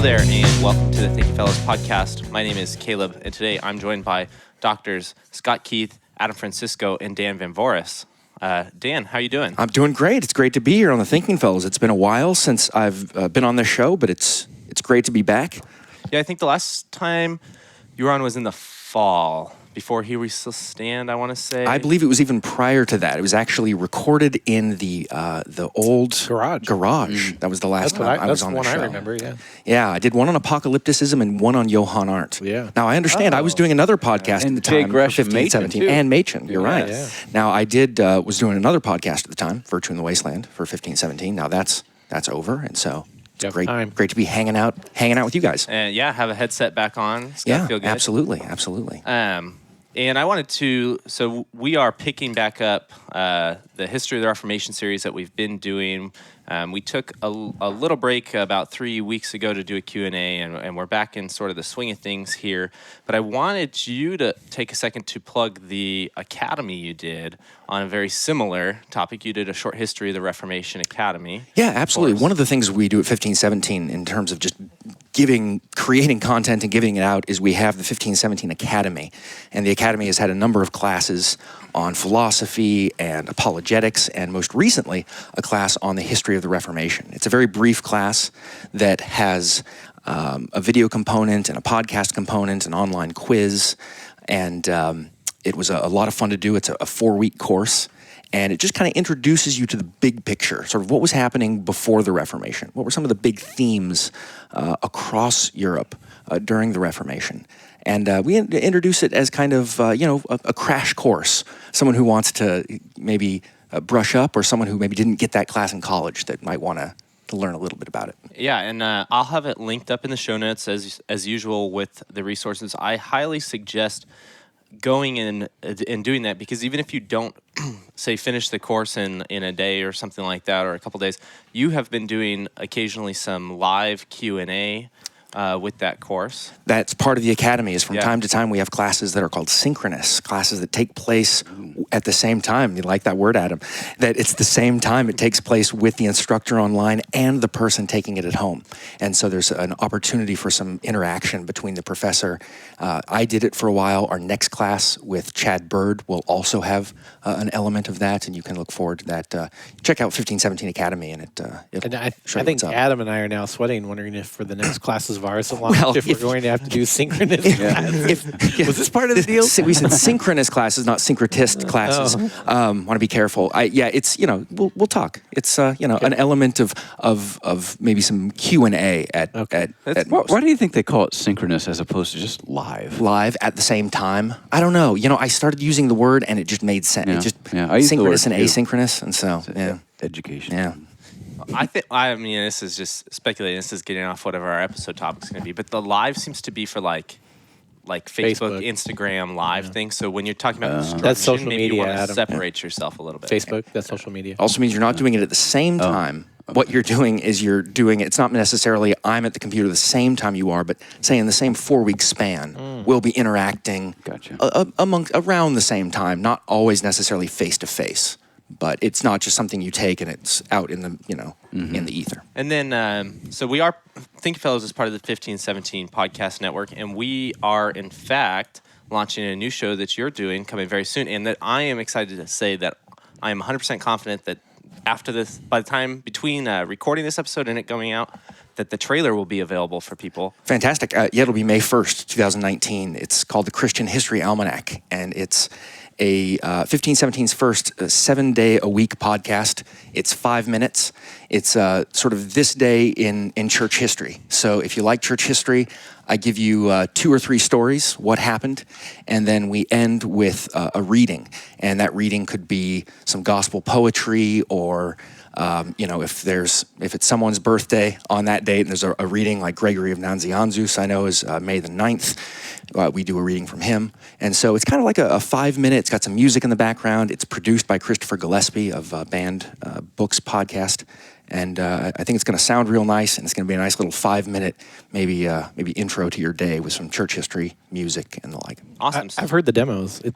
Hello there, and welcome to the Thinking Fellows podcast. My name is Caleb, and today I'm joined by Doctors Scott Keith, Adam Francisco, and Dan Van Voris. Dan, how you doing? I'm doing great. It's great to be here on the Thinking Fellows. It's been a while since I've been on this show, but it's great to be back. Yeah, I think the last time you were on was in the fall, before Here We Still Stand, I want to say. I believe it was even prior to that. It was actually recorded in the old garage. That was the last time I was on the show. That's the one I remember, yeah. Yeah, I did one on apocalypticism and one on Johann Arndt. Yeah. Now, I understand I was doing another podcast at the time, 1517, and Machen. You're right. Yeah. Now, I was doing another podcast at the time, Virtue in the Wasteland, for 1517. Now, that's over, and so it's great to be hanging out with you guys. And have a headset back on. It's yeah, feel good. Absolutely. And I wanted to, so we are picking back up the History of the Reformation series that we've been doing. We took a little break about 3 weeks ago to do a Q&A, and we're back in sort of the swing of things here. But I wanted you to take a second to plug the academy you did on a very similar topic. You did a short history of the Reformation Academy. Yeah, absolutely. One of the things we do at 1517 in terms of just creating content and giving it out is we have the 1517 Academy. And the Academy has had a number of classes on philosophy and apologetics, and most recently, a class on the history of the Reformation. It's a very brief class that has a video component and a podcast component, an online quiz, and it was a lot of fun to do. It's a 4-week course, and it just kind of introduces you to the big picture, sort of what was happening before the Reformation. What were some of the big themes across Europe during the Reformation? And we introduce it as kind of, a crash course. Someone who wants to maybe brush up, or someone who maybe didn't get that class in college that might want to learn a little bit about it. Yeah, and I'll have it linked up in the show notes as usual with the resources. I highly suggest going in and doing that, because even if you don't, say, finish the course in a day or something like that, or a couple days, you have been doing occasionally some live Q&A with that course. That's part of the academy. Is from time to time we have classes that are called synchronous, classes that take place at the same time. You like that word, Adam? That it's the same time it takes place with the instructor online and the person taking it at home. And so there's an opportunity for some interaction between the professor. I did it for a while. Our next class with Chad Bird will also have an element of that, and you can look forward to that. Check out 1517 Academy, and I think Adam and I are now sweating, wondering if for the next classes of ours, if we're going to have to do synchronous classes. Was this part of the deal? We said synchronous classes, not syncretist classes. Want to be careful. It's we'll talk. It's an element of maybe some Q&A at why do you think they call it synchronous as opposed to just live? Live at the same time. I don't know. I started using the word and it just made sense. Yeah. It just synchronous and asynchronous, and so education. Yeah. I mean, this is just speculating. This is getting off whatever our episode topic is going to be. But the live seems to be for like Facebook, Instagram live things. So when you're talking about instruction, that's social maybe media, you want to Adam. separate yourself a little bit. Facebook, that's social media. Also means you're not doing it at the same time. Okay. What you're doing is you're doing it. It's not necessarily I'm at the computer the same time you are, but say in the same 4-week span, we'll be interacting around the same time, not always necessarily face to face. But it's not just something you take and it's out in the in the ether. And then so we are Thinking Fellows is part of the 1517 podcast network, and we are in fact launching a new show that you're doing coming very soon, and that I am excited to say that I am 100% confident that after this, by the time between recording this episode and it going out, that the trailer will be available for people. Fantastic. It'll be May 1st, 2019. It's called the Christian History Almanac, and it's a 1517's first 7-day-a-week podcast. It's 5 minutes. It's sort of this day in church history. So if you like church history, I give you 2 or 3 stories, what happened, and then we end with a reading. And that reading could be some gospel poetry, or if it's someone's birthday on that date, and there's a reading like Gregory of Nazianzus, I know is May the 9th. We do a reading from him. And so it's kind of like a 5-minute, it's got some music in the background. It's produced by Christopher Gillespie of Banned Books podcast. And I think it's going to sound real nice, and it's going to be a nice little 5-minute, maybe intro to your day with some church history, music, and the like. Awesome. I've heard the demos. It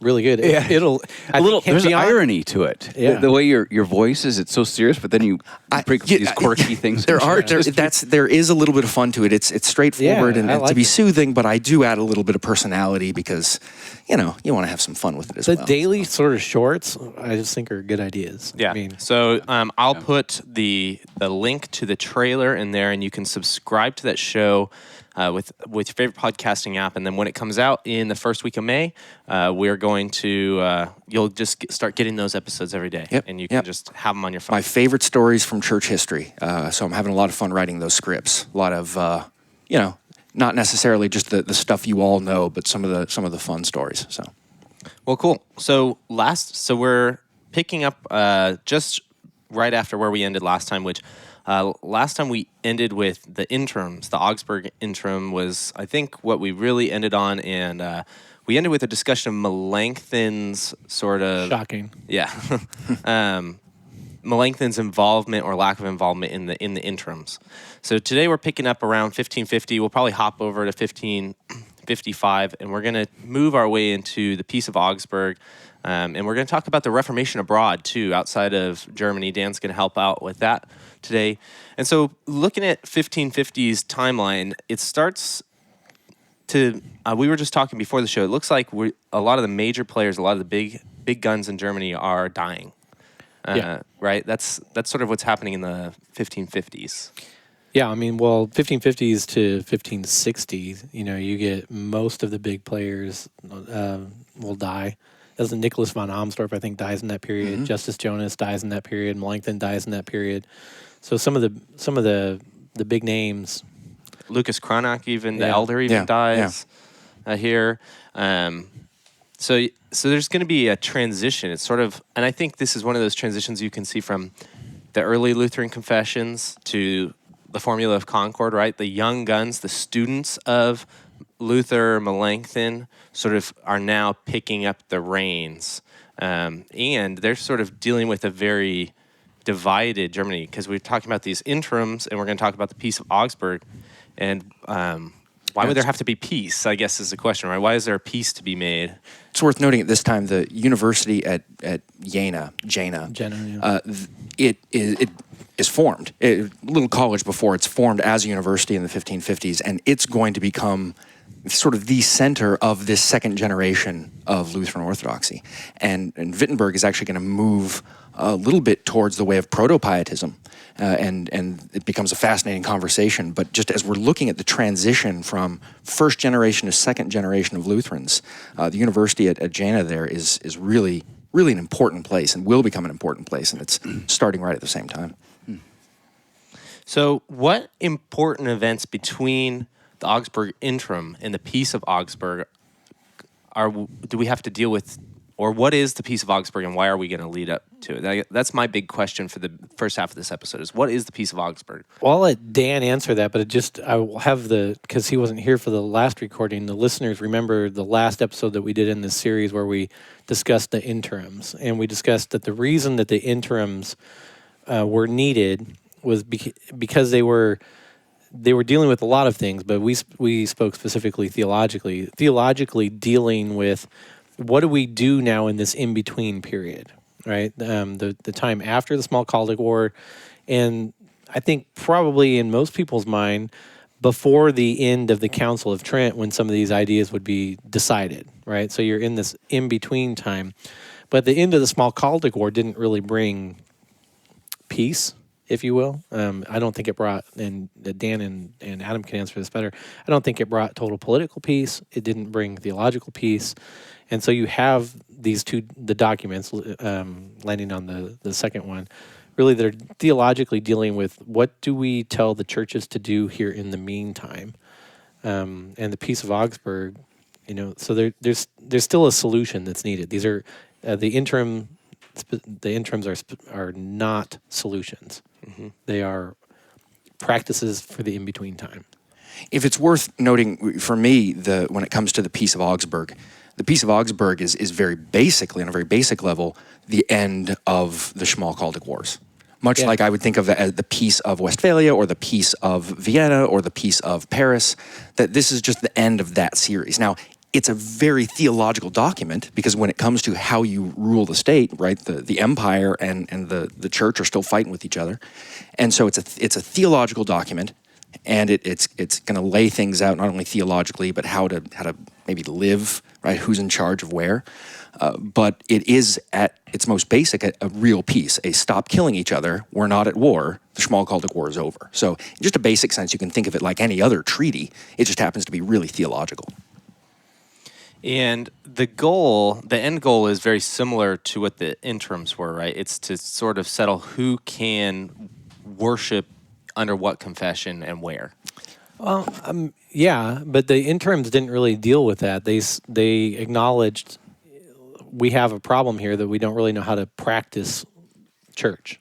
really good. Yeah. There's irony to it. Yeah. The way your voice is, it's so serious, but then you bring these quirky things. There is a little bit of fun to it. It's straightforward and like to be it. soothing, but I do add a little bit of personality because, you want to have some fun with it as well. The daily sort of shorts, I just think are good ideas. Yeah. So I'll put the link to the trailer in there, and you can subscribe to that show with your favorite podcasting app. And then when it comes out in the first week of May, we're going to you'll just start getting those episodes every day, and you can just have them on your phone. My favorite stories from church history. So I'm having a lot of fun writing those scripts. A lot of not necessarily just the stuff you all know, but some of the fun stories. So, well, cool. So we're picking up just right after where we ended last time, which last time we ended with the interims. The Augsburg interim was, I think, what we really ended on, and we ended with a discussion of Melanchthon's sort of shocking. Yeah. Melanchthon's involvement or lack of involvement in the interims. So today we're picking up around 1550. We'll probably hop over to 1555, and we're going to move our way into the Peace of Augsburg, and we're going to talk about the Reformation abroad too, outside of Germany. Dan's going to help out with that today. And so looking at 1550's timeline, it starts to, we were just talking before the show, it looks like a lot of the major players, a lot of the big guns in Germany are dying. Right? That's sort of what's happening in the 1550s. Yeah, 1550s to 1560s, you get most of the big players will die. Doesn't Nicholas von Amsdorf, I think, dies in that period. Mm-hmm. Justice Jonas dies in that period. Melanchthon dies in that period. So some of the big names. Lucas Cranach, even the elder, dies here. So there's going to be a transition. It's sort of, and I think this is one of those transitions you can see from the early Lutheran confessions to the Formula of Concord, right? The young guns, the students of Luther, Melanchthon, sort of are now picking up the reins. And they're sort of dealing with a very divided Germany, because we're talking about these interims, and we're going to talk about the Peace of Augsburg. And why would there have to be peace, I guess, is the question, right? Why is there a peace to be made? It's worth noting at this time the university at Jena, it is formed. A little college before it's formed as a university in the 1550s, and it's going to become sort of the center of this second generation of Lutheran Orthodoxy. And Wittenberg is actually going to move a little bit towards the way of proto-pietism, and it becomes a fascinating conversation. But just as we're looking at the transition from first generation to second generation of Lutherans, the university at Jena there is really, really an important place and will become an important place, and it's starting right at the same time. So what important events between the Augsburg interim and the Peace of Augsburg do we have to deal with, or what is the Peace of Augsburg and why are we going to lead up to it? That's my big question for the first half of this episode is, what is the Peace of Augsburg? Well, I'll let Dan answer that, but I will have because he wasn't here for the last recording, the listeners remember the last episode that we did in this series where we discussed the interims, and we discussed that the reason that the interims were needed was because they were dealing with a lot of things, but we spoke specifically theologically dealing with what do we do now in this in-between period, right? The time after the Smalcald War, and I think probably in most people's mind, before the end of the Council of Trent, when some of these ideas would be decided, right? So you're in this in-between time. But the end of the Smalcald War didn't really bring peace, if you will. I don't think it brought, and Dan and Adam can answer this better, I don't think it brought total political peace. It didn't bring theological peace. And so you have the documents, landing on the second one, really they're theologically dealing with what do we tell the churches to do here in the meantime. And the Peace of Augsburg, so there's still a solution that's needed. These are the interims are not solutions. Mm-hmm. They are practices for the in-between time. If it's worth noting, for me, when it comes to the Peace of Augsburg, the Peace of Augsburg is very basically, on a very basic level, the end of the Smalcaldic Wars. Much like I would think of as the Peace of Westphalia or the Peace of Vienna or the Peace of Paris, that this is just the end of that series. Now, it's a very theological document, because when it comes to how you rule the state, right, the empire and the church are still fighting with each other. And so it's a theological document, and it's going to lay things out, not only theologically, but how to maybe live, right, who's in charge of where. But it is at its most basic a real peace, a stop killing each other, we're not at war, the Smalcald War is over. So in just a basic sense, you can think of it like any other treaty, it just happens to be really theological. And the end goal is very similar to what the interims were, right? It's to sort of settle who can worship under what confession and where. Well, yeah, but the interims didn't really deal with that. They acknowledged we have a problem here that we don't really know how to practice church.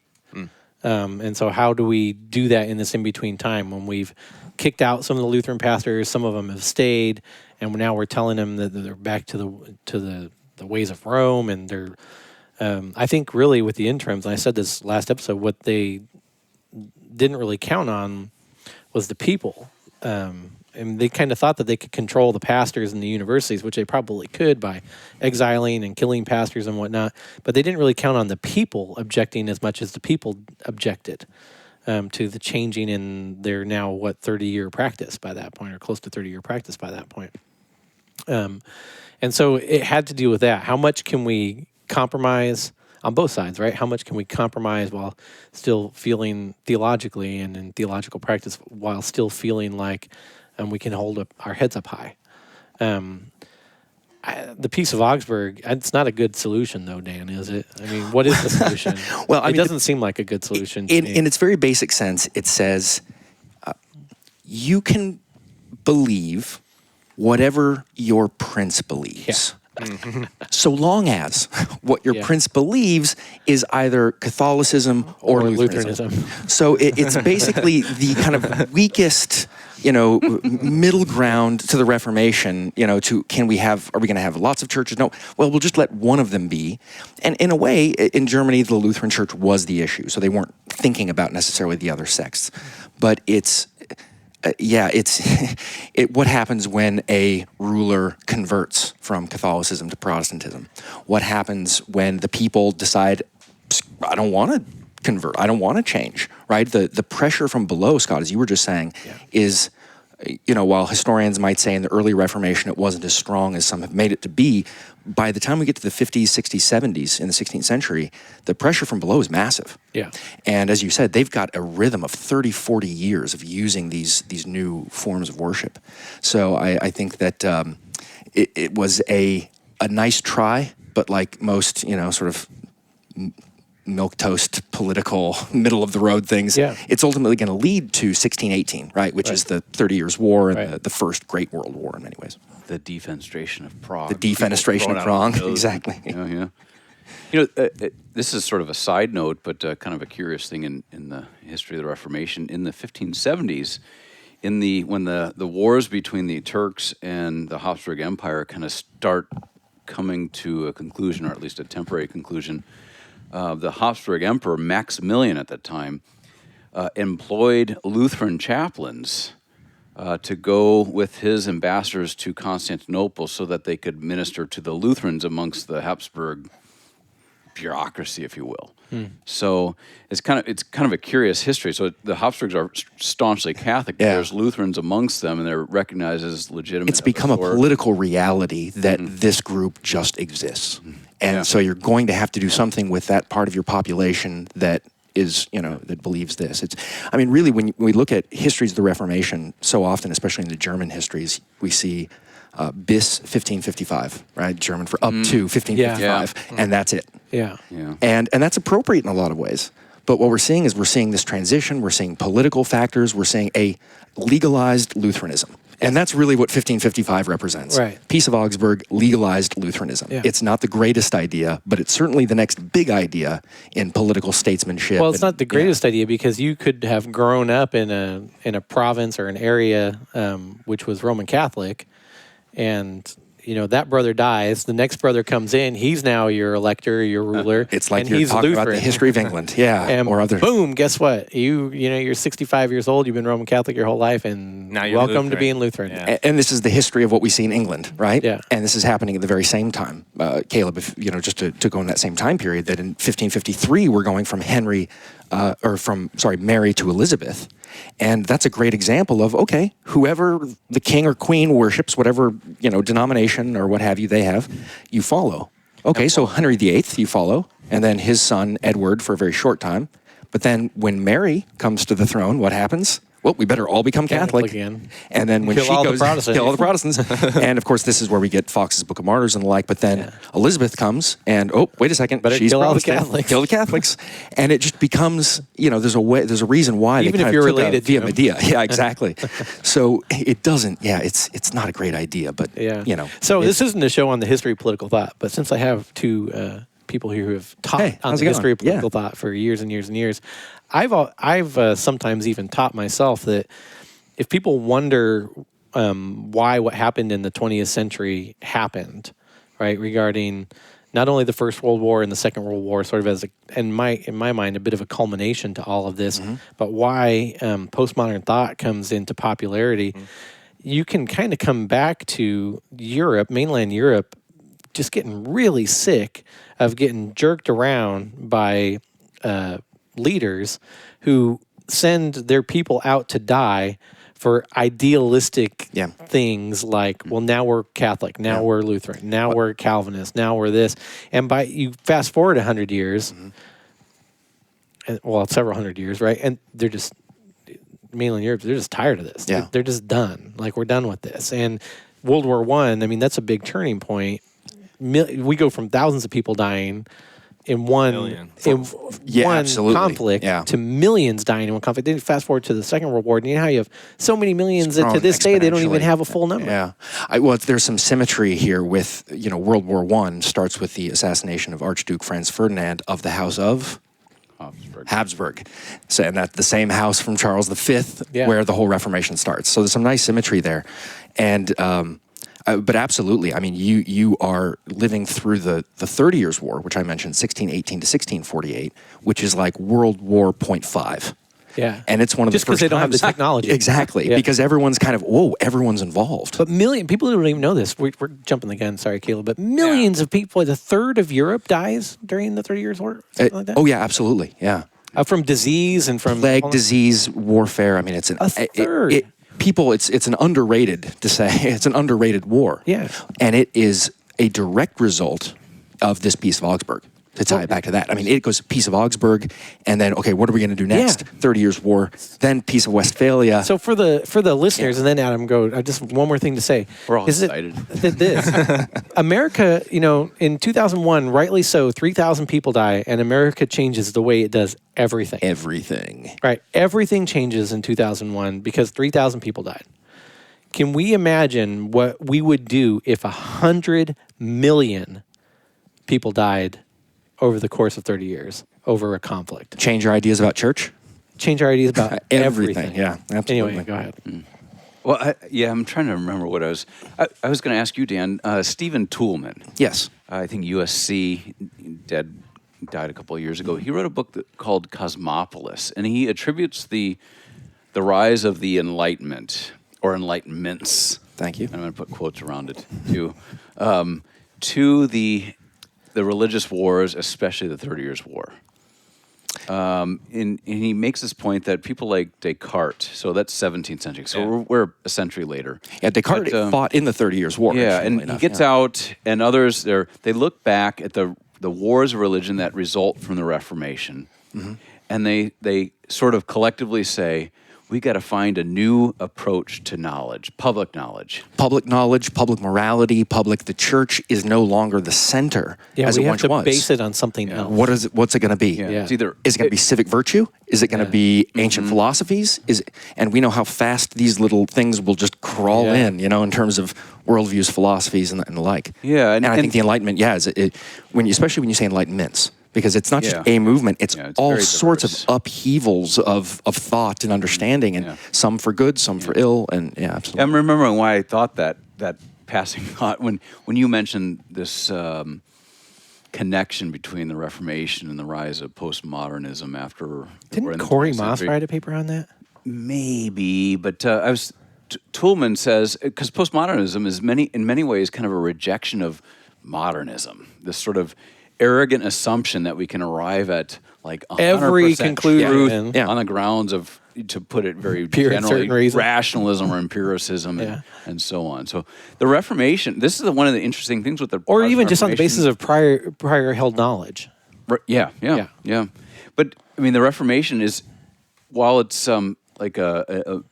And so how do we do that in this in-between time when we've kicked out some of the Lutheran pastors, some of them have stayed, and now we're telling them that they're back to the ways of Rome, and they're I think really with the interims, and I said this last episode, what they didn't really count on was the people. And they kind of thought that they could control the pastors in the universities, which they probably could by exiling and killing pastors and whatnot. But they didn't really count on the people objecting as much as the people objected to the changing in their now, 30-year practice by that point, or close to 30-year practice by that point. And so it had to do with that. How much can we compromise on both sides, right? How much can we compromise while still feeling theologically and in theological practice, while still feeling like we can hold up our heads up high? The Peace of Augsburg, it's not a good solution, though, Dan, is it? I mean, what is the solution? Well, it doesn't seem like a good solution to me. In its very basic sense, it says you can believe whatever your prince believes. Yeah. So long as what your prince believes is either Catholicism or Lutheranism. So it's basically the kind of weakest, middle ground to the Reformation, are we going to have lots of churches? No. Well, we'll just let one of them be. And in a way, in Germany, the Lutheran Church was the issue. So they weren't thinking about necessarily the other sects. But it's what happens when a ruler converts from Catholicism to Protestantism? What happens when the people decide, I don't want to convert, I don't want to change, right? The pressure from below, Scott, as you were just saying, is, while historians might say in the early Reformation it wasn't as strong as some have made it to be, by the time we get to the 50s, 60s, 70s in the 16th century, the pressure from below is massive. Yeah. And as you said, they've got a rhythm of 30, 40 years of using these new forms of worship. So I think that it was a nice try, but like most, sort of milquetoast political middle of the road things, it's ultimately going to lead to 1618, right, which is the 30 Years War and the first Great World War in many ways. The defenestration of Prague. The defenestration of Prague, exactly. This is sort of a side note, but kind of a curious thing in the history of the Reformation. In the 1570s, when the wars between the Turks and the Habsburg Empire kind of start coming to a conclusion, or at least a temporary conclusion, the Habsburg Emperor, Maximilian at that time, employed Lutheran chaplains to go with his ambassadors to Constantinople so that they could minister to the Lutherans amongst the Habsburg bureaucracy, if you will. So it's kind of a curious history. So the Habsburgs are staunchly Catholic. But there's Lutherans amongst them, and they're recognized as legitimate. It's become a political reality that this group just exists. And so you're going to have to do something with that part of your population that is, that believes this. Really, when we look at histories of the Reformation, so often, especially in the German histories, we see bis 1555, right? German for up to 1555, and that's it. Yeah. And that's appropriate in a lot of ways. But what we're seeing is this transition, we're seeing political factors, we're seeing a legalized Lutheranism. And that's really what 1555 represents. Right. Peace of Augsburg legalized Lutheranism. Yeah. It's not the greatest idea, but it's certainly the next big idea in political statesmanship. Well, it's not the greatest idea because you could have grown up in a province or an area which was Roman Catholic, and that brother dies, the next brother comes in, he's now your elector, your ruler. It's like and you're he's talking Lutheran. about the history of England, yeah, And or other. boom, guess what? You're 65 years old, you've been Roman Catholic your whole life, and Now you're welcome to Lutheran. being Lutheran. Yeah. And this is the history of what we see in England, right? Yeah. And this is happening at the very same time, Caleb. If just to go in that same time period, that in 1553 we're going from Mary to Elizabeth, and that's a great example of whoever the king or queen worships, whatever denomination or what have you they have, you follow. Okay, so Henry VIII you follow, and then his son Edward for a very short time, but then when Mary comes to the throne, what happens? Well, we better all become Catholic again. and then when Kill she all the goes, Protestants. kill all the Protestants. And of course, this is where we get Fox's Book of Martyrs and the like. But then Elizabeth comes, and wait a second, Better she's kill all the Protestant. Catholics. Kill the Catholics, and it just becomes there's a reason why Even they if kind you're of took related a to Via them. Media. Yeah, exactly. So it doesn't. Yeah, it's not a great idea, but So this isn't a show on the history of political thought, but since I have two people here who have taught Hey, on how's the it history going? of political thought for years and years and years, I've sometimes even taught myself that if people wonder why what happened in the 20th century happened, right, regarding not only the First World War and the Second World War, sort of as in my mind, a bit of a culmination to all of this, but why postmodern thought comes into popularity, you can kind of come back to Europe, mainland Europe, just getting really sick of getting jerked around by leaders who send their people out to die for idealistic things like, well, now we're Catholic, now we're Lutheran, now we're Calvinist, now we're this. And you fast forward 100 years, several hundred years, right? And they're just, mainland Europe, they're just tired of this. Yeah. They're just done. Like, we're done with this. And World War I, that's a big turning point. We go from thousands of people dying in one absolutely. conflict to millions dying in one conflict. Then you fast forward to the Second World War, and you know how you have so many millions that to this day they don't even have a full number. Yeah, there's some symmetry here with World War I starts with the assassination of Archduke Franz Ferdinand of the House of Habsburg. So, and that's the same house from Charles V, where the whole Reformation starts. So there's some nice symmetry there, and. But absolutely, I mean, you are living through the 30 Years' War, which I mentioned, 1618 to 1648, which is like World War .5. Yeah. And it's one of just the first because they don't have the technology. Exactly. Yeah. Because everyone's kind of, everyone's involved. But people don't even know this. We're jumping the gun, sorry, Caleb. But millions of people, a third of Europe dies during the 30 Years' War? Something like that? Oh, yeah, absolutely. Yeah. From disease and from... Plague, disease, warfare. I mean, it's a third. It's an underrated, to say, it's an underrated war. Yeah. And it is a direct result of this Peace of Augsburg, to tie it back to that. I mean, it goes Peace of Augsburg, and then, what are we going to do next? 30 Years' War, then Peace of Westphalia. So for the listeners, and then Adam, just one more thing to say. We're all excited. America, in 2001, rightly so, 3,000 people die, and America changes the way it does everything. Everything. Right. Everything changes in 2001 because 3,000 people died. Can we imagine what we would do if 100 million people died over the course of 30 years over a conflict? Change your ideas about church? Change our ideas about everything. Yeah, absolutely. Anyway, go ahead. Well, I'm trying to remember what I was going to ask you, Dan. Stephen Toulmin. Yes. I think USC died a couple of years ago. He wrote a book called Cosmopolis, and he attributes the rise of the Enlightenment or Enlightenments. Thank you. I'm going to put quotes around it to the religious wars, especially the 30 Years' War. And he makes this point that people like Descartes, so that's 17th century, so we're a century later. Yeah, Descartes fought in the 30 Years' War. Yeah, and he gets out, and others, they look back at the wars of religion that result from the Reformation, and they sort of collectively say, we got to find a new approach to knowledge, public knowledge. Public knowledge, public morality, the church is no longer the center as it once was. We have to base it on something else. What's it going to be? Yeah. It's either Is it going to be civic virtue? Is it going to be ancient philosophies? And we know how fast these little things will just crawl in, in terms of worldviews, philosophies, and the like. Yeah, and I think the Enlightenment, especially when you say Enlightenments, because it's not just a movement, it's all sorts of upheavals of thought and understanding, and some for good, some for ill, and absolutely. I'm remembering why I thought that passing thought when you mentioned this connection between the Reformation and the rise of postmodernism after. we're in Didn't the Corey 20th Moss century. write a paper on that? Maybe, but Toulmin says, because postmodernism is in many ways kind of a rejection of modernism, this sort of arrogant assumption that we can arrive at like 100% Every conclusion. truth Yeah. on the grounds of, to put it very Pure and generally, certain reason. rationalism or empiricism and so on. So the Reformation, this is one of the interesting things with the Or Protestant even just on the Reformation. basis of prior held knowledge. Yeah. But I mean, the Reformation is, while it's like a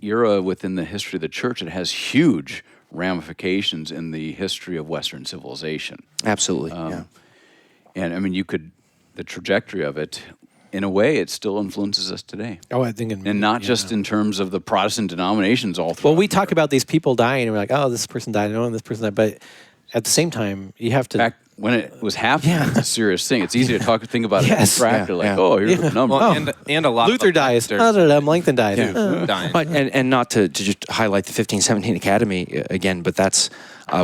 era within the history of the church, it has huge ramifications in the history of Western civilization. Absolutely. And I mean, the trajectory of it, in a way, it still influences us today. Oh, I think, And not just in terms of the Protestant denominations all through. Well, we talk about these people dying, and we're like, oh, this person died, and this person died. But at the same time, you have to. Back when it was happening, it's a serious thing. It's easy to think about it Yes. abstractly, oh, here's the number. Well, and a lot Luther of dies. doctors Melanchthon died. dying. But, and not to just highlight the 1517 Academy again, but that's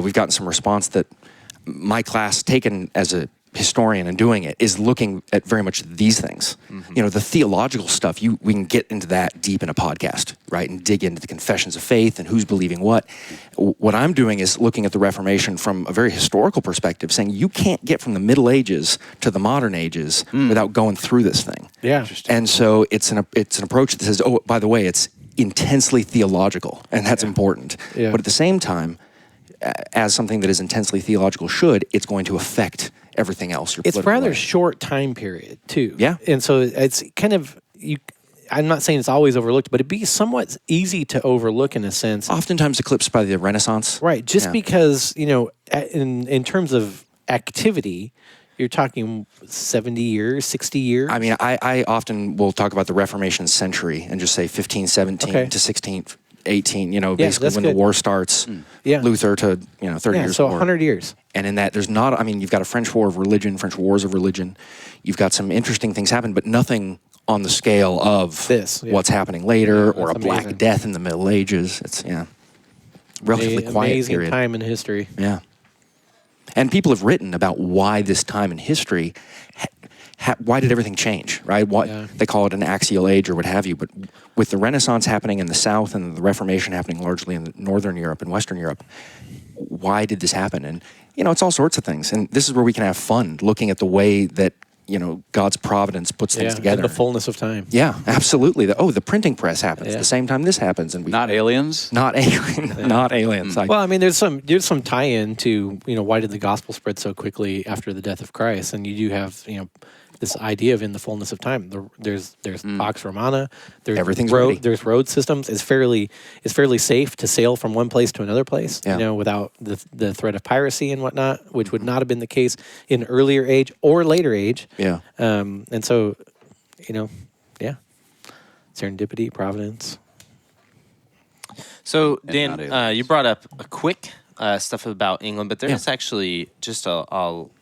we've gotten some response that my class, taken as a historian and doing it, is looking at very much these things. You know, the theological stuff, we can get into that deep in a podcast, right, and dig into the confessions of faith and who's believing what. What I'm doing is looking at the Reformation from a very historical perspective, saying you can't get from the Middle Ages to the modern ages without going through this thing. Yeah. And so it's an approach that says, oh, by the way, it's intensely theological, and that's important. Yeah. But at the same time, as something that is intensely theological should, it's going to affect everything else. It's rather short time period too. Yeah. And so it's kind of I'm not saying it's always overlooked, but it'd be somewhat easy to overlook in a sense. Oftentimes eclipsed by the Renaissance. Right. Just because, in terms of activity, you're talking 70 years, 60 years. I mean, I often will talk about the Reformation century and just say 1517 Okay. to 1618, basically that's when good. the war starts, Yeah. Luther to, 30 yeah, years so war. 100 years. And in that, you've got a French War of Religion, French Wars of Religion. You've got some interesting things happen, but nothing on the scale of This, yeah. what's happening later or a that's Black amazing. Death in the Middle Ages. It's, relatively quiet Amazing period. time in history. Yeah. And people have written about why this time in history, why did everything change, right? They call it an axial age or what have you, but with the Renaissance happening in the South and the Reformation happening largely in Northern Europe and Western Europe, why did this happen? And, it's all sorts of things. And this is where we can have fun looking at the way that, God's providence puts things together. In the fullness of time. Yeah, absolutely. The printing press happens the same time this happens. And Not aliens? Not aliens. Well, I mean, there's some tie-in to why did the gospel spread so quickly after the death of Christ, and you do have this idea of in the fullness of time. There's Pax Romana. Everything's ready. There's road systems. It's fairly safe to sail from one place to another place. Yeah. Without the threat of piracy and whatnot, which would not have been the case in earlier age or later age. Yeah. And so, serendipity, providence. So, And Dan, not aliens. you brought up a quick stuff about England, but there's actually just a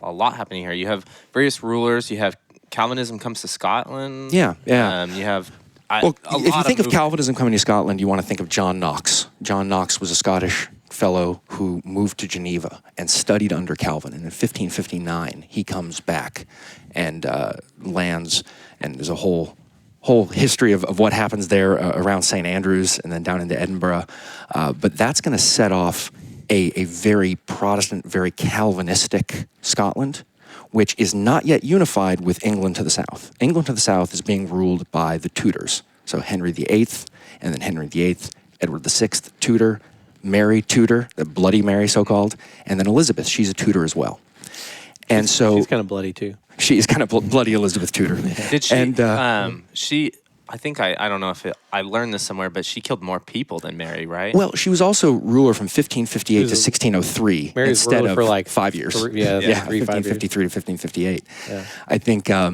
lot happening here. You have various rulers. You have Calvinism comes to Scotland. Yeah. You have. If you think of Calvinism coming to Scotland, you want to think of John Knox. John Knox was a Scottish fellow who moved to Geneva and studied under Calvin. And in 1559, he comes back and lands, and there's a whole history of what happens there around St. Andrews and then down into Edinburgh. But that's going to set off a very Protestant, very Calvinistic Scotland, which is not yet unified with England to the south. England to the south is being ruled by the Tudors. So Henry VIII, and then Henry VIII, Edward VI, Tudor, Mary Tudor, the Bloody Mary so-called, and then Elizabeth, she's a Tudor as well. And so She's kind of bloody too. she is kind of bloody Elizabeth Tudor. Did she? And, She. I think I don't know if I learned this somewhere, but she killed more people than Mary, right? well, she was also ruler from 1558 to 1603 Mary was instead ruler of for like 5 years. 3 5 years. 1553 to 1558. Yeah. I think, I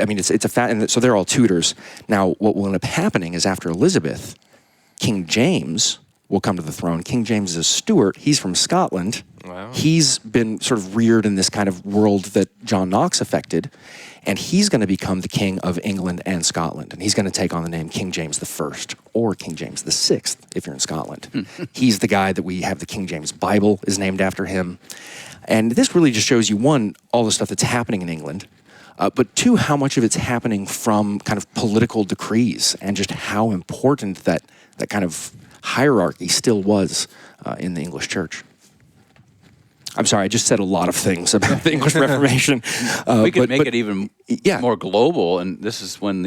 mean, it's a fact, and so they're all Tudors. Now, what will end up happening is after Elizabeth, King James will come to the throne. King James is a Stuart. He's from Scotland. Wow. He's been sort of reared in this kind of world that John Knox affected, and he's going to become the king of England and Scotland, and he's going to take on the name King James I, or King James VI, if you're in Scotland. He's the guy that we have the King James Bible is named after him. And this really just shows you, one, all the stuff that's happening in England, but two, how much of it's happening from kind of political decrees and just how important that kind of hierarchy still was in the English church. I'm sorry, I just said a lot of things about the English Reformation. We could make it even yeah. more global, and this is when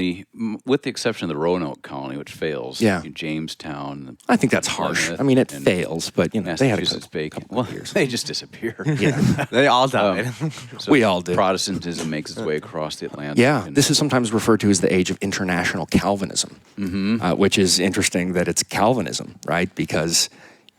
with the exception of the Roanoke colony, which fails, Jamestown. I think that's harsh. Plymouth, I mean, it fails, but they had a couple well, of years. they just disappear. Yeah, They all died. So we all did. Protestantism makes its way across the Atlantic. Yeah, this is sometimes referred to as the age of international Calvinism, which is interesting that it's Calvinism, right? Because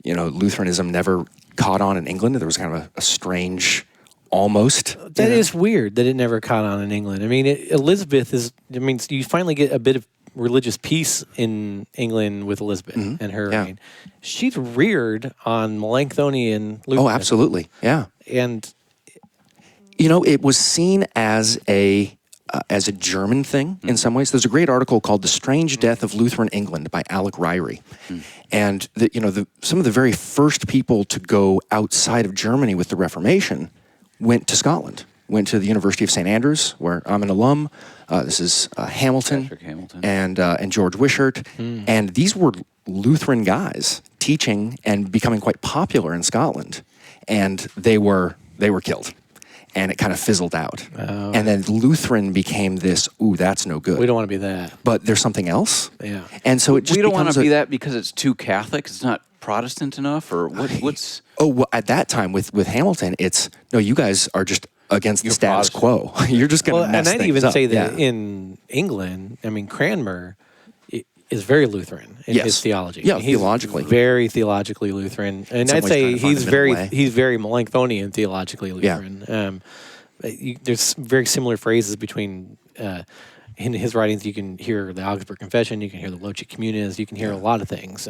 Lutheranism never caught on in England. There was kind of a strange, almost. That is weird that it never caught on in England. I mean, Elizabeth is. I mean, you finally get a bit of religious peace in England with Elizabeth and her reign. She's reared on Melanchthonian Lutheranism. Oh, absolutely. Yeah. And it was seen as a German thing in some ways. There's a great article called "The Strange Death of Lutheran England" by Alec Ryrie, and some of the very first people to go outside of Germany with the Reformation went to Scotland. Went to the University of St Andrews, where I'm an alum. This is Hamilton, Patrick Hamilton, and George Wishart, and these were Lutheran guys teaching and becoming quite popular in Scotland, and they were killed. And it kind of fizzled out. Oh. And then Lutheran became this, that's no good. we don't want to be that. But there's something else. Yeah. And so it just we don't want becomes to be that because it's too Catholic. It's not Protestant enough, or what's? Oh, well, at that time with Hamilton, it's no. You guys are just against the You're status quo. You're just going to mess and I'd things even up. say that in England, I mean, Cranmer is very Lutheran in his theology. Yeah, he's theologically. very theologically Lutheran, and some I'd ways say trying to find he's the middle way. he's very Melanchthonian theologically Lutheran. There's very similar phrases between in his writings. You can hear the Augsburg Confession, you can hear the Loci Communis, you can hear a lot of things.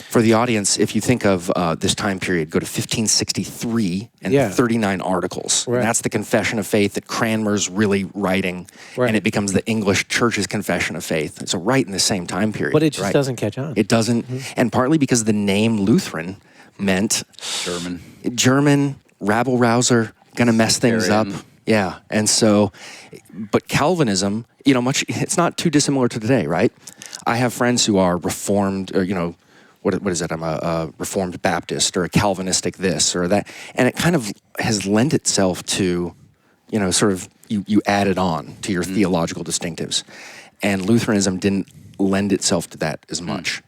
For the audience, if you think of this time period, go to 1563 and 39 articles. Right. And that's the confession of faith that Cranmer's really writing, and it becomes the English Church's confession of faith. So right in the same time period. But it just doesn't catch on. It doesn't, and partly because the name Lutheran meant German, rabble-rouser, gonna mess things up. Yeah, and so, but Calvinism, it's not too dissimilar to today, right? I have friends who are Reformed, or what is it? I'm a Reformed Baptist or a Calvinistic this or that, and it kind of has lent itself to, sort of you add it on to your theological distinctives, and Lutheranism didn't lend itself to that as much,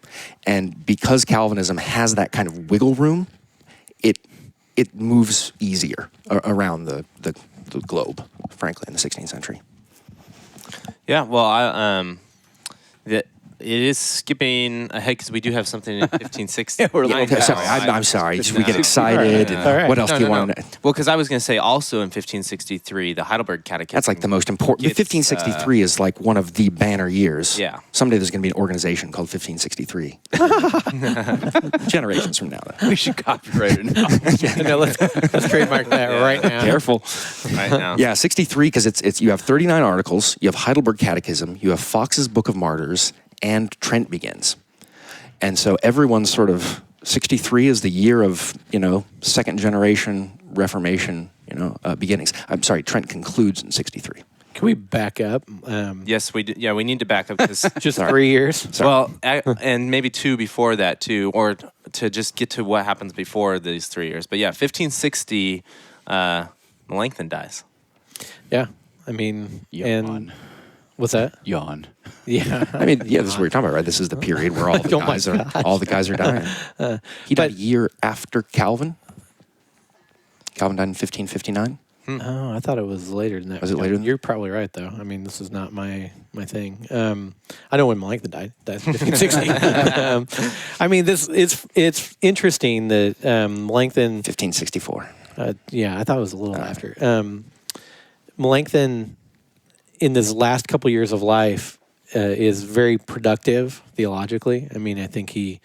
and because Calvinism has that kind of wiggle room, it moves easier around the globe, frankly, in the 16th century. Yeah, well, it is skipping ahead because we do have something in 1560. I'm sorry. We get excited. And what else do you want to know? Well, because I was going to say also in 1563, the Heidelberg Catechism. That's like the most important. 1563 is like one of the banner years. Yeah. Someday there's going to be an organization called 1563. Generations from now. We should copyright it now. No, let's trademark that right now. Careful. Right now. Yeah, 63 because it's you have 39 articles, you have Heidelberg Catechism, you have Fox's Book of Martyrs, and Trent begins. And so everyone's sort of 63 is the year of, second generation Reformation, beginnings. I'm sorry, Trent concludes in 63. Can we back up? Yes, we do. Yeah, we need to back up because Just 3 years? well, and maybe 2 before that too, or to just get to what happens before these 3 years. But yeah, 1560, Melanchthon dies. Yeah. I mean, Yawn. What's that? Yawn. Yeah. I mean, this is what you're talking about, right? This is the period where all the guys are dying. He died a year after Calvin. Calvin died in 1559. Oh, I thought it was later than that. Was it later than that? You're probably right, though. I mean, this is not my thing. I know when Melanchthon died. That's 1560. I mean, it's interesting that Melanchthon. 1564. Yeah, I thought it was a little after. Melanchthon, in this last couple years of life, is very productive theologically. I mean, I think he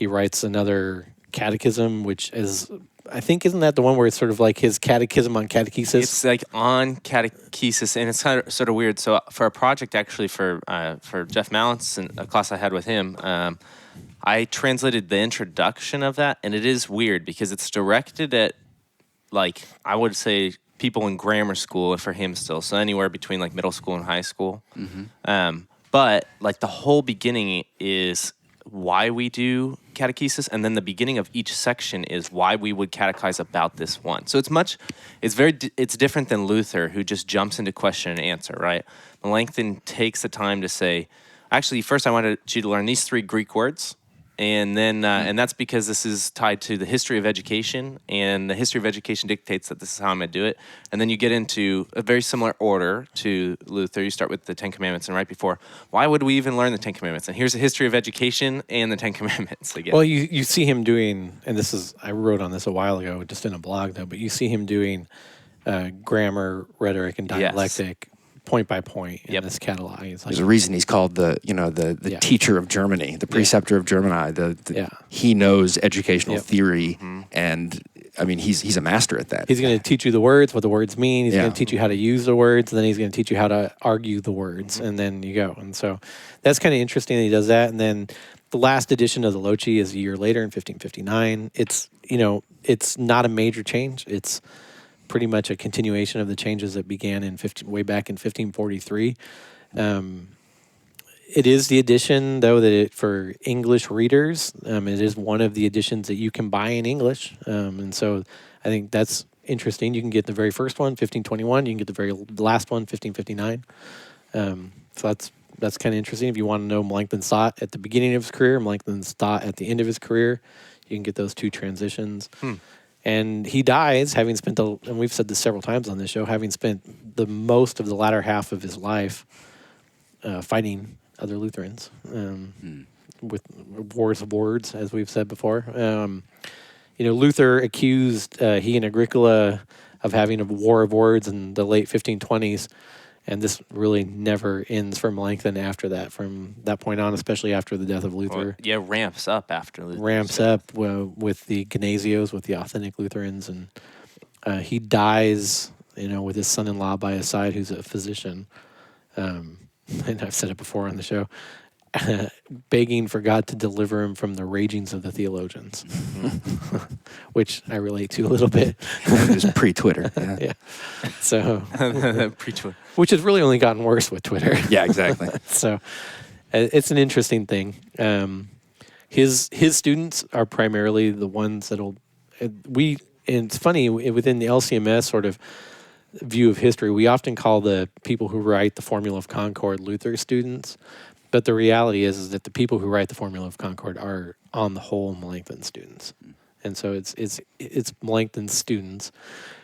writes another catechism, which is I think, isn't that the one where it's sort of like his catechism on catechesis? It's like on catechesis, and it's sort of weird. So for a project, actually, for Jeff Mallance and a class I had with him, I translated the introduction of that, and it is weird because it's directed at, like, I would say people in grammar school for him still, so anywhere between like middle school and high school. But like the whole beginning is why we do catechesis, and then the beginning of each section is why we would catechize about this one. So it's different than Luther, who just jumps into question and answer, right? Melanchthon takes the time to say, actually, first I wanted you to learn these 3 Greek words, and then and that's because this is tied to the history of education, and the history of education dictates that this is how I'm going to do it. And then you get into a very similar order to Luther. You start with the 10 Commandments, and right before, why would we even learn the 10 Commandments? And here's the history of education and the 10 Commandments again. Well, you see him doing, and this is, I wrote on this a while ago, just in a blog though, but you see him doing grammar, rhetoric, and dialectic. Yes. Point by point in this catalog. It's like, there's a reason he's called the teacher of Germany, the preceptor of Germany. He knows educational theory, and I mean he's a master at that. He's going to teach you the words, what the words mean. He's going to teach you how to use the words, and then he's going to teach you how to argue the words, and then you go. And so that's kind of interesting that he does that. And then the last edition of the Loci is a year later in 1559. It's not a major change. It's pretty much a continuation of the changes that began way back in 1543. It is the edition, though, that for English readers, it is one of the editions that you can buy in English. And so I think that's interesting. You can get the very first one, 1521. You can get the very last one, 1559. So that's kind of interesting. If you want to know Melanchthon's thought at the beginning of his career, Melanchthon's thought at the end of his career, you can get those 2 transitions. And he dies having spent, and we've said this several times on this show, having spent the most of the latter half of his life fighting other Lutherans with wars of words, as we've said before. Luther accused he and Agricola of having a war of words in the late 1520s, and this really never ends for Melanchthon after that. From that point on, especially after the death of Luther. Ramps up after Luther. Ramps up with the Gnesios, with the authentic Lutherans, and he dies, with his son-in-law by his side, who's a physician. And I've said it before on the show, begging for God to deliver him from the ragings of the theologians, which I relate to a little bit. It was pre-Twitter. Yeah. So pre-Twitter, which has really only gotten worse with Twitter. Yeah, exactly. So it's an interesting thing. His students are primarily the ones that'll and it's funny, within the LCMS sort of view of history, we often call the people who write the Formula of Concord Luther students. But the reality is that the people who write the Formula of Concord are, on the whole, Melanchthon students. And so it's Melanchthon's students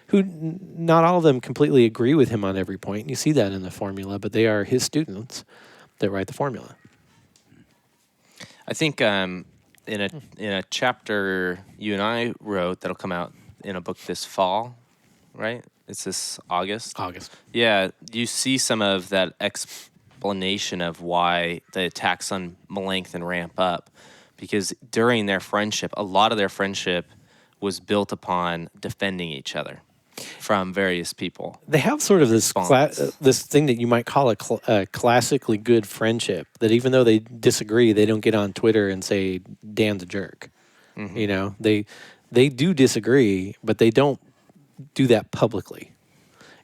who, not all of them completely agree with him on every point. You see that in the formula, but they are his students that write the formula. I think in a chapter you and I wrote that'll come out in a book this fall, right? It's this August. Yeah, you see some of that explanation of why the attacks on Melanchthon ramp up, because during their friendship, a lot of their friendship was built upon defending each other from various people. They have sort of this this thing that you might call a classically good friendship, that even though they disagree, they don't get on Twitter and say, Dan's a jerk. They do disagree, but they don't do that publicly,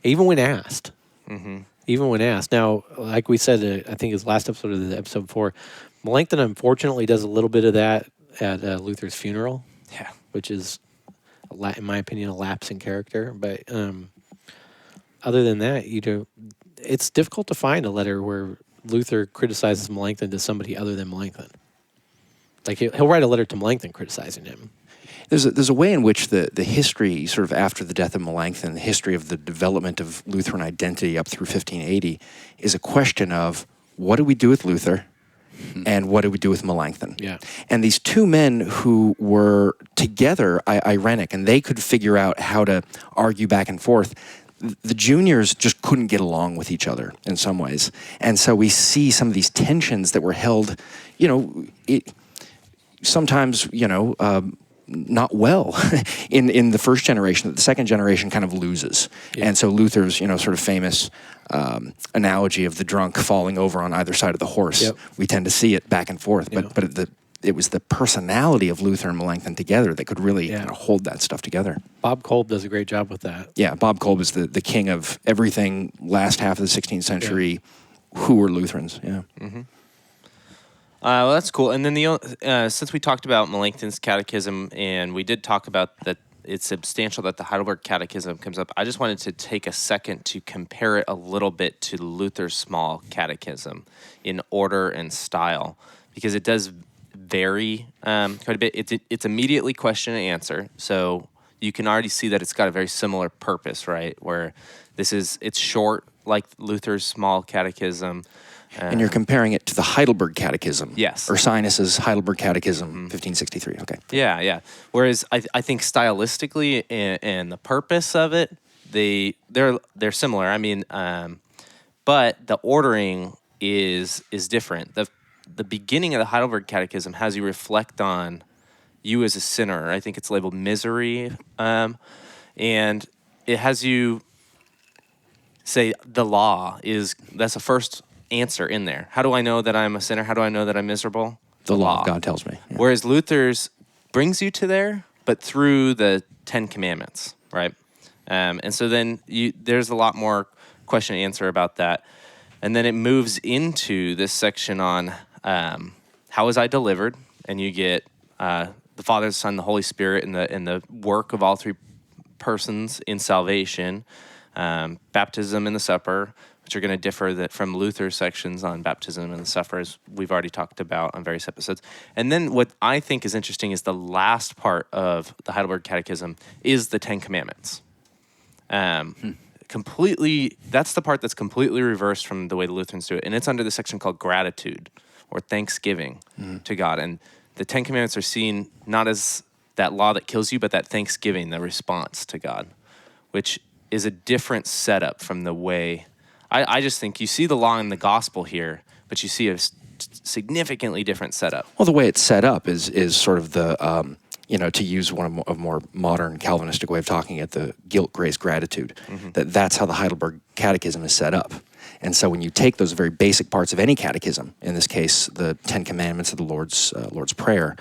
even when asked. Even when asked. Now, like we said, I think his last episode of the episode before, Melanchthon unfortunately does a little bit of that at Luther's funeral. Yeah, which is, in my opinion, a lapse in character. But other than that, it's difficult to find a letter where Luther criticizes Melanchthon to somebody other than Melanchthon. Like he'll write a letter to Melanchthon criticizing him. There's a way in which the history, sort of after the death of Melanchthon, the history of the development of Lutheran identity up through 1580, is a question of what do we do with Luther and what do we do with Melanchthon? Yeah. And these two men who were together, irenic, and they could figure out how to argue back and forth. The juniors just couldn't get along with each other in some ways. And so we see some of these tensions that were held, sometimes, not well in the first generation, that the second generation kind of loses. Yeah. And so Luther's, sort of famous analogy of the drunk falling over on either side of the horse. Yep. We tend to see it back and forth, but it was the personality of Luther and Melanchthon together that could really kind of hold that stuff together. Bob Kolb does a great job with that. Yeah, Bob Kolb is the king of everything last half of the 16th century who were Lutherans. Yeah. Mm-hmm. Well, that's cool. And then since we talked about Melanchthon's catechism, and we did talk about that it's substantial that the Heidelberg Catechism comes up, I just wanted to take a second to compare it a little bit to Luther's Small Catechism in order and style, because it does vary quite a bit. It's immediately question and answer, so you can already see that it's got a very similar purpose, right? Where it's short like Luther's Small Catechism. And you're comparing it to the Heidelberg Catechism. Yes. Ursinus's Heidelberg Catechism, 1563. Okay. Yeah. Whereas I think stylistically and the purpose of it, they're similar. I mean, but the ordering is different. The beginning of the Heidelberg Catechism has you reflect on you as a sinner. I think it's labeled misery, and it has you say the law that's the first answer in there. How do I know that I'm a sinner? How do I know that I'm miserable? The law of God tells me. Yeah. Whereas Luther's brings you to there, but through the 10 Commandments, right? And so then there's a lot more question and answer about that. And then it moves into this section on how was I delivered? And you get the Father, the Son, the Holy Spirit, and the work of all three persons in salvation, baptism and the supper, which are going to differ from Luther's sections on baptism and the supper, as we've already talked about on various episodes. And then what I think is interesting is the last part of the Heidelberg Catechism is the 10 Commandments. Completely, that's the part that's completely reversed from the way the Lutherans do it. And it's under the section called gratitude or thanksgiving to God. And the 10 Commandments are seen not as that law that kills you, but that thanksgiving, the response to God, which is a different setup from the way... I just think you see the law in the gospel here, but you see a significantly different setup. Well, the way it's set up is sort of the, to use one of more modern Calvinistic way of talking it, the guilt, grace, gratitude. Mm-hmm. That's how the Heidelberg Catechism is set up. And so when you take those very basic parts of any catechism, in this case, the 10 Commandments of the Lord's Prayer,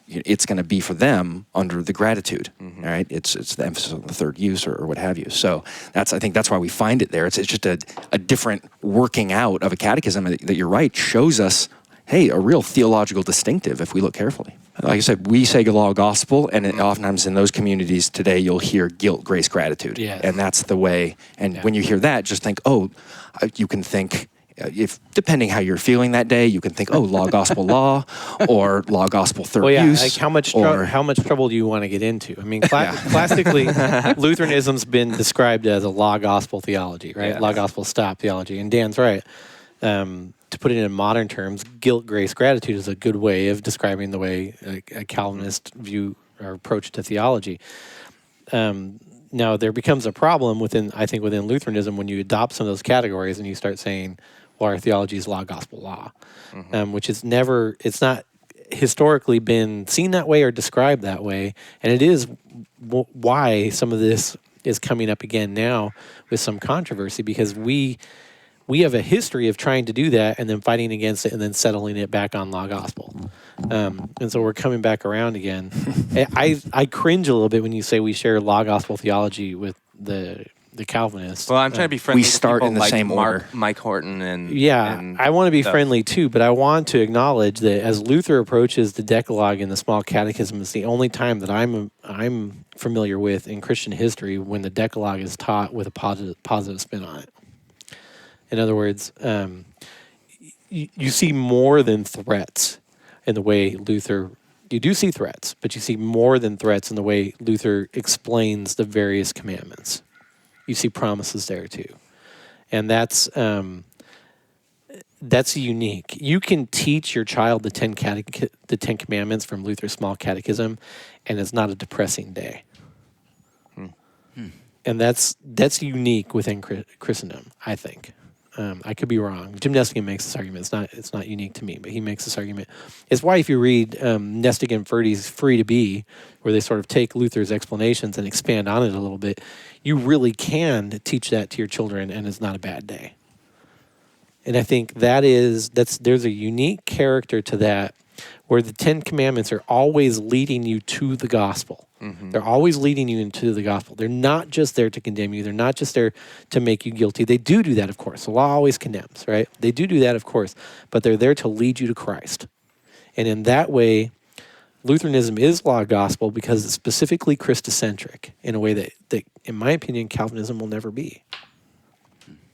it's going to be for them under the gratitude, all right? It's the emphasis on the third use or what have you. So I think that's why we find it there. It's just a different working out of a catechism that you're right, shows us, hey, a real theological distinctive if we look carefully. Like I said, we say law, gospel, and oftentimes in those communities today, you'll hear guilt, grace, gratitude. Yes. And that's the way, and when you hear that, just think, you can think, if depending how you're feeling that day, you can think, law, gospel, law, or law, gospel, third use. Like how much trouble do you want to get into? I mean, classically, Lutheranism's been described as a law, gospel theology, right? Yeah. Law, gospel, stop theology. And Dan's right. To put it in modern terms, guilt, grace, gratitude is a good way of describing the way a Calvinist view or approach to theology. Now, there becomes a problem within Lutheranism when you adopt some of those categories and you start saying, well, our theology is law, gospel, law, which is it's not historically been seen that way or described that way. And it is why some of this is coming up again now with some controversy, because we have a history of trying to do that and then fighting against it and then settling it back on law, gospel. And so we're coming back around again. I cringe a little bit when you say we share law, gospel theology with the Calvinists. Well, I'm trying to be friendly. We start in the like same order. Mike Horton and I want to be friendly too, but I want to acknowledge that as Luther approaches the Decalogue in the Small Catechism, it's the only time that I'm familiar with in Christian history when the Decalogue is taught with a positive spin on it. In other words, you see more than threats in the way Luther. You do see threats, but you see more than threats in the way Luther explains the various commandments. You see promises there too, and that's unique. You can teach your child the 10 Commandments from Luther's Small Catechism, and it's not a depressing day. And that's unique within Christendom, I think. I could be wrong. Jim Nestigan makes this argument. It's not unique to me, but he makes this argument. It's why if you read Nestigan and Ferdy's Free to Be, where they sort of take Luther's explanations and expand on it a little bit, you really can teach that to your children, and it's not a bad day. And I think there's a unique character to that, where the 10 Commandments are always leading you to the gospel. Mm-hmm. They're always leading you into the gospel. They're not just there to condemn you. They're not just there to make you guilty. They do that, of course. The law always condemns, right? They do that, of course. But they're there to lead you to Christ. And in that way, Lutheranism is law gospel because it's specifically Christocentric in a way that, in my opinion, Calvinism will never be.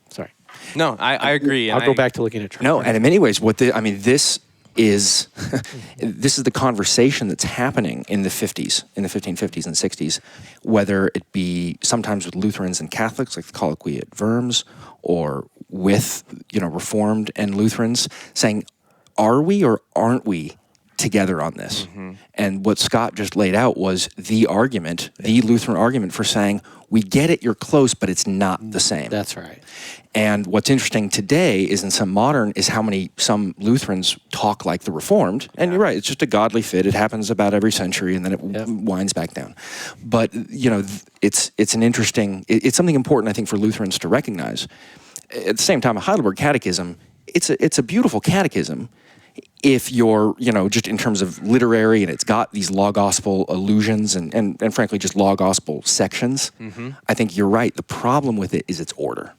Sorry. No, I agree. I'll go back to looking at No, and in many ways, this is this is the conversation that's happening in the 50s, in the 1550s and 60s, whether it be sometimes with Lutherans and Catholics, like the colloquy at Worms, or with Reformed and Lutherans, saying, are we or aren't we together on this? Mm-hmm. And what Scott just laid out was the argument, the Lutheran argument for saying, we get it, you're close, but it's not the same. That's right. And what's interesting today is in some Lutherans talk like the Reformed, and you're right, it's just a godly fit. It happens about every century, and then it winds back down. But it's an interesting, it's something important, I think, for Lutherans to recognize. At the same time, a Heidelberg Catechism, it's a beautiful catechism. If you're, just in terms of literary, and it's got these law gospel allusions and frankly just law gospel sections, mm-hmm. I think you're right. The problem with it is its order.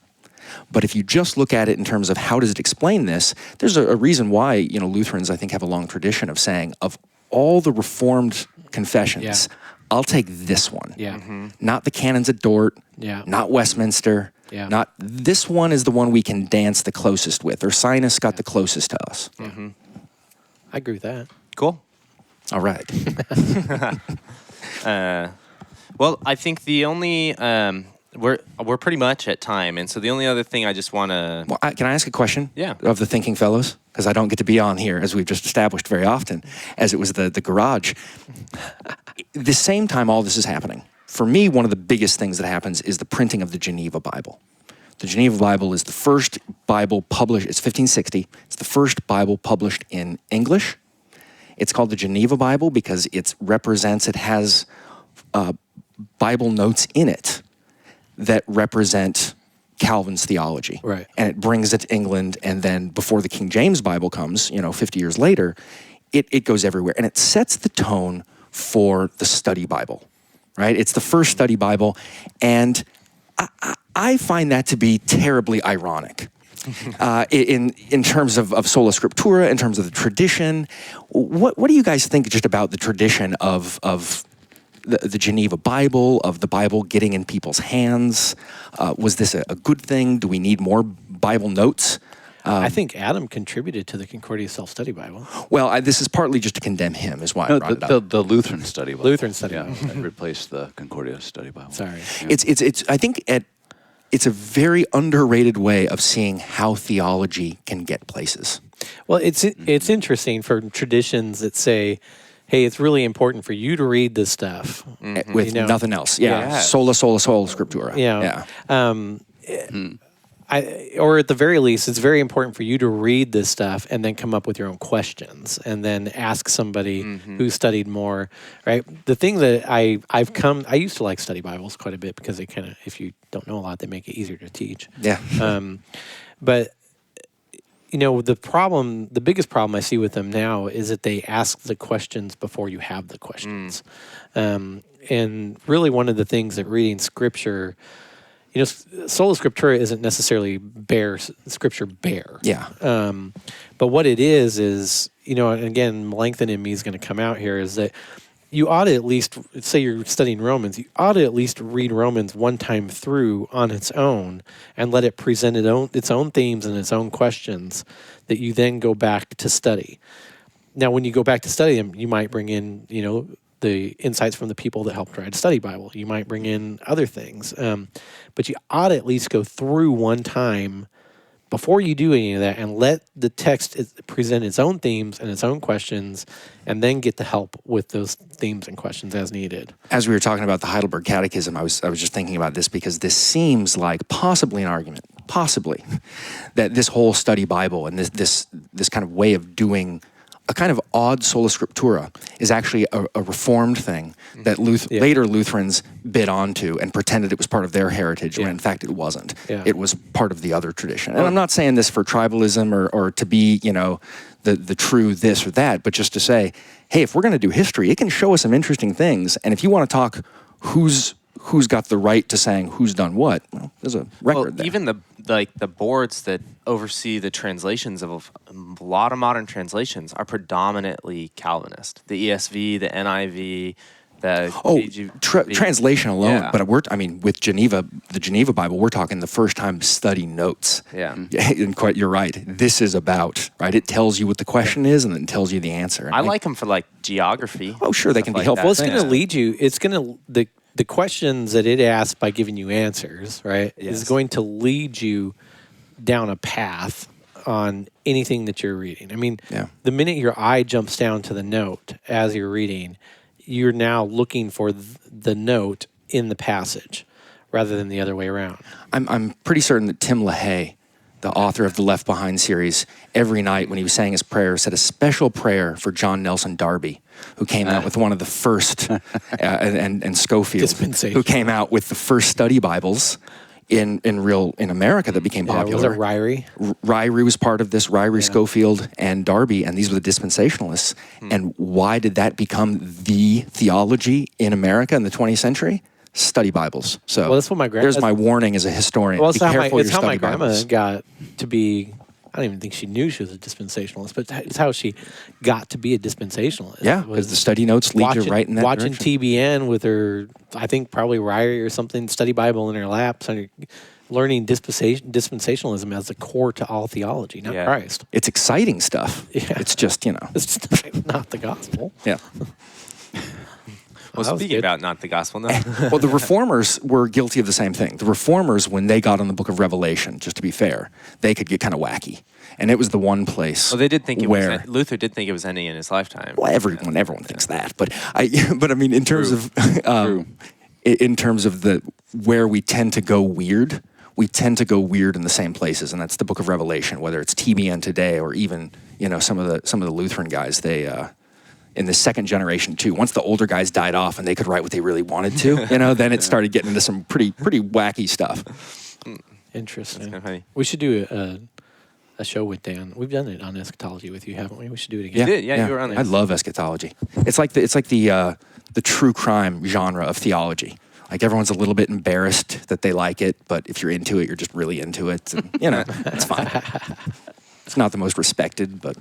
But if you just look at it in terms of how does it explain this, there's a reason why, Lutherans, I think, have a long tradition of saying, of all the Reformed confessions, I'll take this one. Yeah. Mm-hmm. Not the canons at Dort, not Westminster, not this one is the one we can dance the closest with, or Sinus got the closest to us. Mm-hmm. I agree with that. Cool. All right. Well, I think the only we're pretty much at time, and so the only other thing I just want to. Well, can I ask a question? Yeah. Of the Thinking Fellows, because I don't get to be on here, as we've just established very often, as it was the garage. The same time all this is happening, for me, one of the biggest things that happens is the printing of the Geneva Bible. The Geneva Bible is the first Bible published, it's 1560. It's the first Bible published in English. It's called the Geneva Bible because it has Bible notes in it that represent Calvin's theology. Right. And it brings it to England, and then before the King James Bible comes, 50 years later, it goes everywhere. And it sets the tone for the study Bible, right? It's the first study Bible, and I find that to be terribly ironic in terms of sola scriptura, in terms of the tradition. What do you guys think just about the tradition of the Geneva Bible, of the Bible getting in people's hands? Was this a good thing? Do we need more Bible notes? I think Adam contributed to the Concordia Self-Study Bible. Well, this is partly just to condemn him, is why I brought it up. The Lutheran Study Bible. Lutheran Study Bible. Yeah, replaced the Concordia Study Bible. Sorry. Yeah. It's I think it's a very underrated way of seeing how theology can get places. Well, it's interesting for traditions that say, hey, it's really important for you to read this stuff. Mm-hmm. With nothing else. Yeah. Sola scriptura. Yeah. Or at the very least, it's very important for you to read this stuff and then come up with your own questions and then ask somebody who studied more, right? The thing that I used to like study Bibles quite a bit because they kind of, if you don't know a lot, they make it easier to teach. Yeah. But the biggest problem I see with them now is that they ask the questions before you have the questions. And really one of the things that reading Scripture, sola scriptura isn't necessarily Scripture bare. Yeah. But what it is, and again, Melanchthon in me is going to come out here, is that you ought to at least, say you're studying Romans, you ought to at least read Romans one time through on its own and let it present its own themes and its own questions that you then go back to study. Now, when you go back to study them, you might bring in, the insights from the people that helped write a study Bible. You might bring in other things. But you ought to at least go through one time before you do any of that and let the text present its own themes and its own questions and then get the help with those themes and questions as needed. As we were talking about the Heidelberg Catechism, I was just thinking about this because this seems like possibly an argument possibly, that this whole study Bible and this kind of way of doing a kind of odd sola scriptura is actually a reformed thing that later Lutherans bit onto and pretended it was part of their heritage, when in fact it wasn't. Yeah. It was part of the other tradition. And I'm not saying this for tribalism or to be, the true this or that, but just to say, hey, if we're going to do history, it can show us some interesting things. And if you want to talk who's got the right to saying who's done what, well, there's a record there. Even the boards that oversee the translations of a lot of modern translations are predominantly Calvinist. The ESV, the NIV, the translation alone. Yeah. But with the Geneva Bible, we're talking the first time study notes. Yeah. And you're right. This is about, right? It tells you what the question is and then tells you the answer. I like them for like geography. Oh, sure, they can be helpful. Well, it's going to lead you. It's going to the questions that it asks by giving you answers, right, is going to lead you down a path on anything that you're reading. I mean, the minute your eye jumps down to the note as you're reading, you're now looking for the note in the passage rather than the other way around. I'm pretty certain that Tim LaHaye, the author of the Left Behind series, every night when he was saying his prayer, said a special prayer for John Nelson Darby, who came out with one of the first, and Schofield, who came out with the first study Bibles in America that became popular. Was it Ryrie? Ryrie was part of this. Ryrie, Schofield, and Darby, and these were the dispensationalists. And why did that become the theology in America in the 20th century? Study Bibles. So that's what there's my warning as a historian. Well, Be careful it's your how my study grandma Bibles. got to be. I don't even think she knew she was a dispensationalist, but it's how she got to be a dispensationalist. Yeah, because the study notes lead you right in that watching direction. TBN with her, I think probably Ryrie or something, study Bible in her lap, so learning dispensationalism as the core to all theology, not Christ. It's exciting stuff. Yeah. It's just, It's just not the gospel. Yeah. Well, speaking about not the gospel, no. Well, the Reformers were guilty of the same thing. The Reformers, when they got on the book of Revelation, just to be fair, they could get kind of wacky. And it was the one place Well, they did think where Luther did think it was ending in his lifetime. Well, everyone thinks that, but I mean, in terms of the where we tend to go weird, we tend to go weird in the same places, and that's the Book of Revelation. Whether it's TBN today or even some of the Lutheran guys, they in the second generation too. Once the older guys died off and they could write what they really wanted to, then it started getting into some pretty wacky stuff. Interesting. That's funny. We should do a show with Dan. We've done it on eschatology with you, haven't we? We should do it again. You did, yeah. You were on it. I love eschatology. It's like the true crime genre of theology. Like everyone's a little bit embarrassed that they like it, but if you're into it, you're just really into it. And, it's fine. It's not the most respected, but...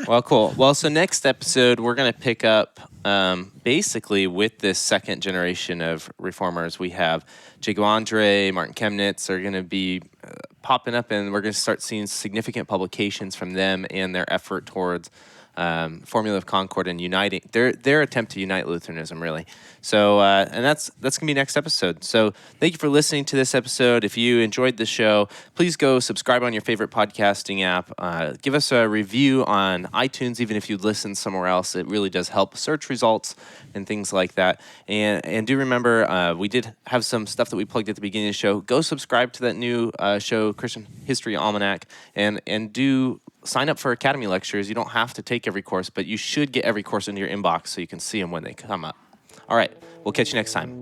Well, cool. Well, so next episode, we're going to pick up basically with this second generation of reformers. We have Jacob Andre, Martin Chemnitz are going to be popping up, and we're going to start seeing significant publications from them and their effort towards Formula of Concord and uniting their attempt to unite Lutheranism, really. So, and that's gonna be next episode. So, thank you for listening to this episode. If you enjoyed the show, please go subscribe on your favorite podcasting app. Give us a review on iTunes, even if you listen somewhere else. It really does help search results and things like that. And do remember, we did have some stuff that we plugged at the beginning of the show. Go subscribe to that new show, Christian History Almanac, and do sign up for Academy lectures. You don't have to take every course, but you should get every course into your inbox so you can see them when they come up. All right, we'll catch you next time.